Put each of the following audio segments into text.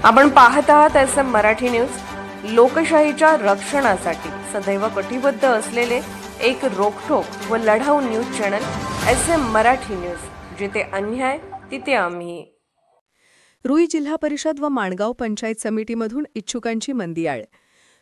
आपण पाहत आहात SM मराठी न्यूज। लोकशाहीच्या रक्षणासाठी सदैव कटिबद्ध असलेले एक रोखठोक व लढाऊ news channel SM Marathi news, जिथे अन्याय तिथे आम्ही। रुई जिल्हा परिषद व माणगाव पंचायत समितीमधून इच्छुकांची मंदियाळ।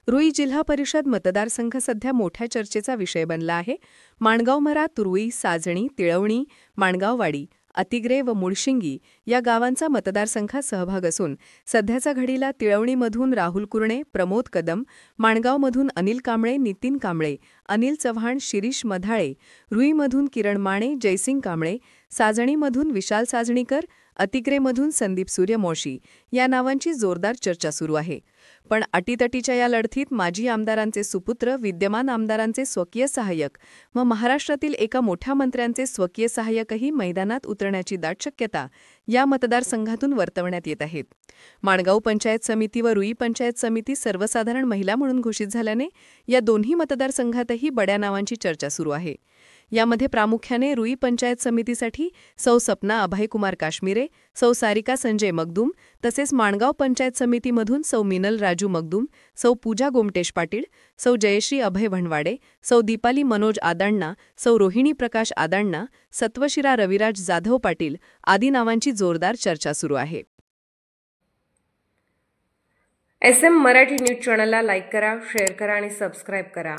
रुई जिल्हा परिषद मतदारसंघ सध्या मोठ्या चर्चेचा विषय बनला आहे। माणगाव-मरात, रुई, साजणी, तिळवणी, माणगाववाडी, अतिग्रे व मुळशिंगी या गावांचा मतदारसंघात सहभाग असून सध्याच्या घडीला तिळवणीमधून राहुल कुरणे, प्रमोद कदम, माणगावमधून अनिल कांबळे, नितीन कांबळे, अनिल चव्हाण, शिरीष मधाळे, रुईमधून किरण माने, जयसिंग कांबळे, साजणीमधून विशाल साजणीकर, अतिग्रेमधून संदीप सूर्यवंशी या नावांची जोरदार चर्चा सुरू आहे। पण अटीतटीच्या या लढतीत माजी आमदारांचे सुपुत्र, विद्यमान आमदारांचे स्वकीय सहाय्यक व महाराष्ट्रातील एका मोठ्या मंत्र्यांचे स्वकीय सहाय्यकही मैदानात उतरण्याची दाट शक्यता या मतदारसंघातून वर्तवण्यात येत आहेत। माणगाव पंचायत समिती व रुई पंचायत समिती सर्वसाधारण महिला म्हणून घोषित झाल्याने या दोन्ही मतदारसंघातही बड्या नावांची चर्चा सुरू आहे। यामध्ये प्रामुख्याने रुई पंचायत समितीसाठी सौ सपना अभयकुमार काश्मीरे, सौ सारिका संजय मगदूम, तसेच माणगाव पंचायत समितीमधून सौ मिनल राजू मगदूम, सौ पूजा गोमटेश पाटील, सौ जयश्री अभय भणवाडे, सौ दीपाली मनोज आदाण्णा, सौ रोहिणी प्रकाश आदाण्णा, सत्वशिरा रविराज जाधव पाटील आदी नावांची जोरदार चर्चा सुरू आहे। SM मराठी न्यूज चॅनलला लाईक करा, शेअर करा आणि सबस्क्राईब करा।